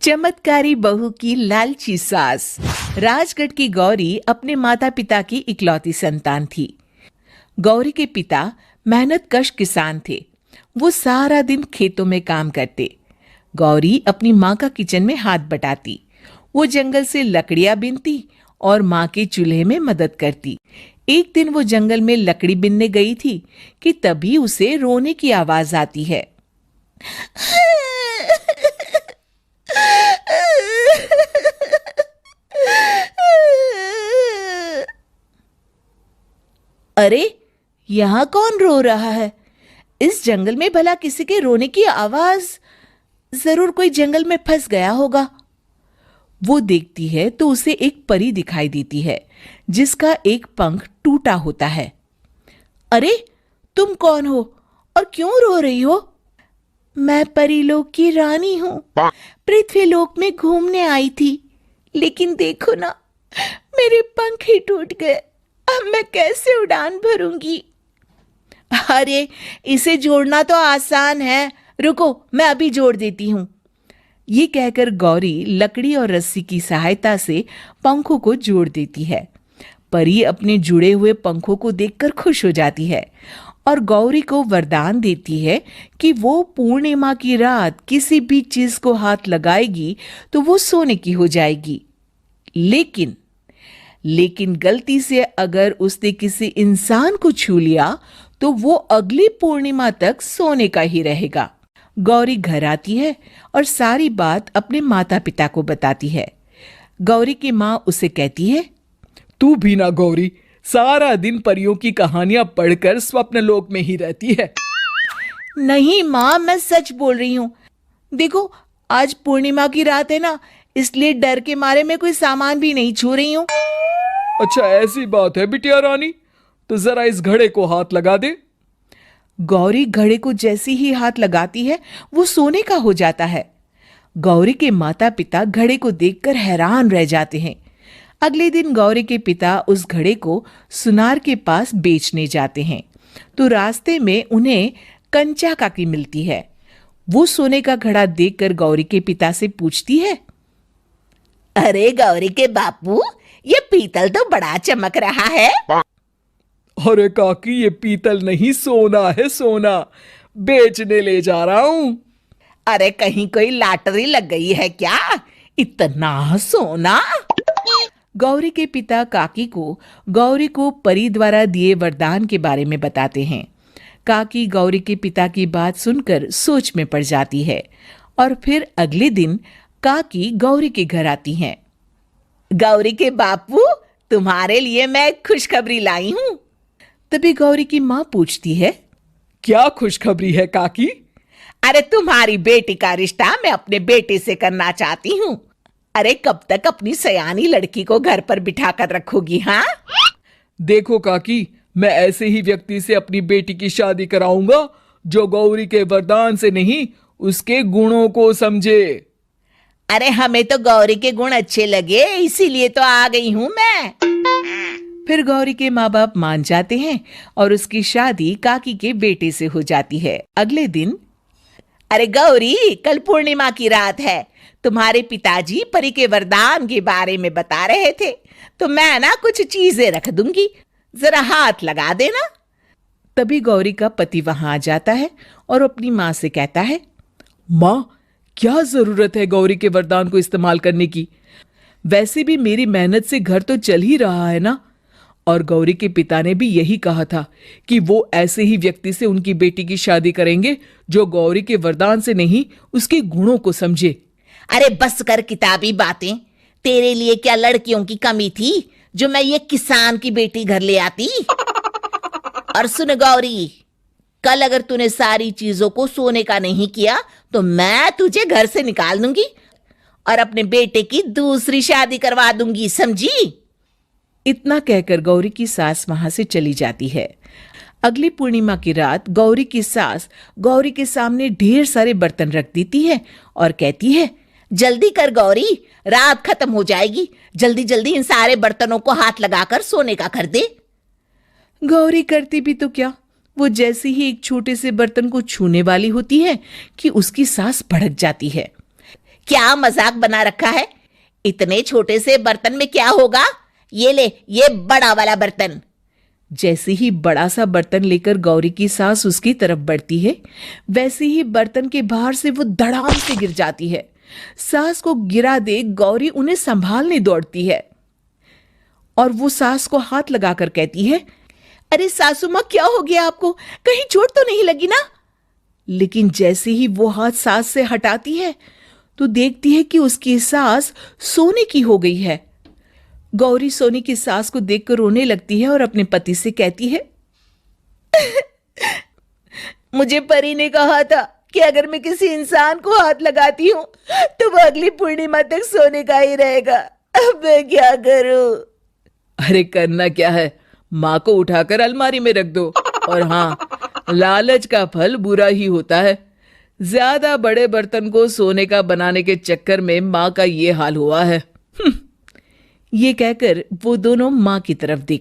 चमत्कारी बहू की लालची सास। राजगढ़ की गौरी अपने माता पिता की इकलौती संतान थी। गौरी के पिता मेहनतकश किसान थे। वो सारा दिन खेतों में काम करते। गौरी अपनी माँ का किचन में हाथ बटाती। वो जंगल से लकड़ियां बीनती और माँ के चूल्हे में मदद करती। एक दिन वो जंगल में लकड़ी बीनने गई थी कि तभी उसे रोने की आवाज आती है। अरे, यहाँ कौन रो रहा है? इस जंगल में भला किसी के रोने की आवाज? जरूर कोई जंगल में फंस गया होगा। वो देखती है तो उसे एक परी दिखाई देती है जिसका एक पंख टूटा होता है। अरे, तुम कौन हो और क्यों रो रही हो? मैं परीलोक की रानी हूँ। पृथ्वीलोक में घूमने आई थी, लेकिन देखो ना, मेरे पंख ही टूट गए। अब मैं कैसे उड़ान भरूंगी? अरे, इसे जोड़ना तो आसान है। रुको, मैं अभी जोड़ देती हूँ। ये कहकर गौरी लकड़ी और रस्सी की सहायता से पंखों को जोड़ देती है। परी अपने जुड़े हुए पंखों को देखकर खुश हो जाती है और गौरी को वरदान देती है कि वो पूर्णिमा की रात किसी भी चीज को हाथ लगाएगी तो वो सोने की हो जाएगी। लेकिन गलती से अगर उसने किसी इंसान को छू लिया तो वो अगली पूर्णिमा तक सोने का ही रहेगा। गौरी घर आती है और सारी बात अपने माता पिता को बताती है। गौरी की माँ उसे कहती है, तू भी ना गौरी, सारा दिन परियों की कहानियां पढ़कर स्वप्न लोक में ही रहती है। नहीं माँ, मैं सच बोल रही हूँ। देखो, आज पूर्णिमा की रात है ना, इसलिए डर के मारे मैं कोई सामान भी नहीं छू रही हूँ। अच्छा, ऐसी बात है बिटिया रानी, तो जरा इस घड़े को हाथ लगा दे। गौरी घड़े को जैसी ही हाथ लगाती है वो सोने का हो जाता है। गौरी के माता पिता घड़े को देखकर हैरान रह जाते हैं। अगले दिन गौरी के पिता उस घड़े को सुनार के पास बेचने जाते हैं तो रास्ते में उन्हें कंचा काकी मिलती है। वो सोने का घड़ा देखकर गौरी के पिता से पूछती है, अरे गौरी के बापू, ये पीतल तो बड़ा चमक रहा है। अरे काकी, ये पीतल नहीं, सोना है, सोना। बेचने ले जा रहा हूं। अरे कहीं कोई लॉटरी लग गई है क्या? इतना सोना? गौरी के पिता काकी को गौरी को परी द्वारा दिए वरदान के बारे में बताते हैं। काकी गौरी के पिता की बात सुनकर सोच में पड़ जाती है और फिर अगले दिन काकी गौरी के घर आती हैं। गौरी के बापू, तुम्हारे लिए मैं खुशखबरी लाई हूँ। तभी गौरी की माँ पूछती है, क्या खुशखबरी है काकी? अरे, तुम्हारी बेटी का रिश्ता मैं अपने बेटे से करना चाहती हूँ। अरे, कब तक अपनी सयानी लड़की को घर पर बिठा कर रखोगी? हाँ, देखो काकी, मैं ऐसे ही व्यक्ति से अपनी बेटी की शादी कराऊंगा जो गौरी के वरदान से नहीं, उसके गुणों को समझे। अरे, हमें तो गौरी के गुण अच्छे लगे, इसीलिए तो आ गई हूँ मैं। फिर गौरी के माँ बाप मान जाते हैं और उसकी शादी काकी के बेटे से हो जाती है। अगले दिन, अरे गौरी, कल पूर्णिमा की रात है। तुम्हारे पिताजी परी के वरदान के बारे में बता रहे थे, तो मैं ना कुछ चीजें रख दूंगी, जरा हाथ लगा देना। तभी गौरी का पति वहां आ जाता है और अपनी माँ से कहता है, माँ, क्या जरूरत है गौरी के वरदान को इस्तेमाल करने की? वैसे भी मेरी मेहनत से घर तो चल ही रहा है ना। और गौरी के पिता ने भी यही कहा था कि वो ऐसे ही व्यक्ति से उनकी बेटी की शादी करेंगे जो गौरी के वरदान से नहीं, उसके गुणों को समझे। अरे बस कर किताबी बातें। तेरे लिए क्या लड़कियों की कमी थी जो मैं ये किसान की बेटी घर ले आती? और सुन गौरी, कल अगर तूने सारी चीजों को सोने का नहीं किया तो मैं तुझे घर से निकाल दूंगी और अपने बेटे की दूसरी शादी करवा दूंगी, समझी? इतना कहकर गौरी की सास वहां से चली जाती है। अगली पूर्णिमा की रात गौरी की सास गौरी के सामने ढेर सारे बर्तन रख देती है और कहती है, जल्दी कर गौरी, रात खत्म हो जाएगी। जल्दी जल्दी इन सारे बर्तनों को हाथ लगाकर सोने का कर दे। गौरी करती भी तो क्या, वो जैसे ही एक छोटे से बर्तन को छूने वाली होती है कि उसकी सास भड़क जाती है। क्या मजाक बना रखा है? इतने छोटे से बर्तन में क्या होगा? ये ले, ये बड़ा वाला बर्तन। जैसे ही बड़ा सा बर्तन लेकर गौरी की सास उसकी तरफ बढ़ती है, वैसे ही बर्तन के बाहर से वो धड़ाम से गिर जाती है। सास को गिरा देख गौरी उन्हें संभालने दौड़ती है और वो सास को हाथ लगाकर कहती है, अरे सासू माँ, क्या हो गया आपको? कहीं चोट तो नहीं लगी ना? लेकिन जैसे ही वो हाथ सास से हटाती है तो देखती है कि उसकी सास सोने की हो गई है। गौरी सोनी की सास को देखकर रोने लगती है और अपने पति से कहती है, मुझे परी ने कहा था कि अगर मैं किसी इंसान को हाथ लगाती हूं तो वो अगली पूर्णिमा तक सोने का ही रहेगा। अब मैं क्या करूं? अरे करना क्या है, माँ को उठाकर अलमारी में रख दो। और हाँ, लालच का फल बुरा ही होता है। ज्यादा बड़े बर्तन को सोने का बनाने के चक्कर में माँ का ये हाल हुआ है। ये कहकर वो दोनों माँ की तरफ देखते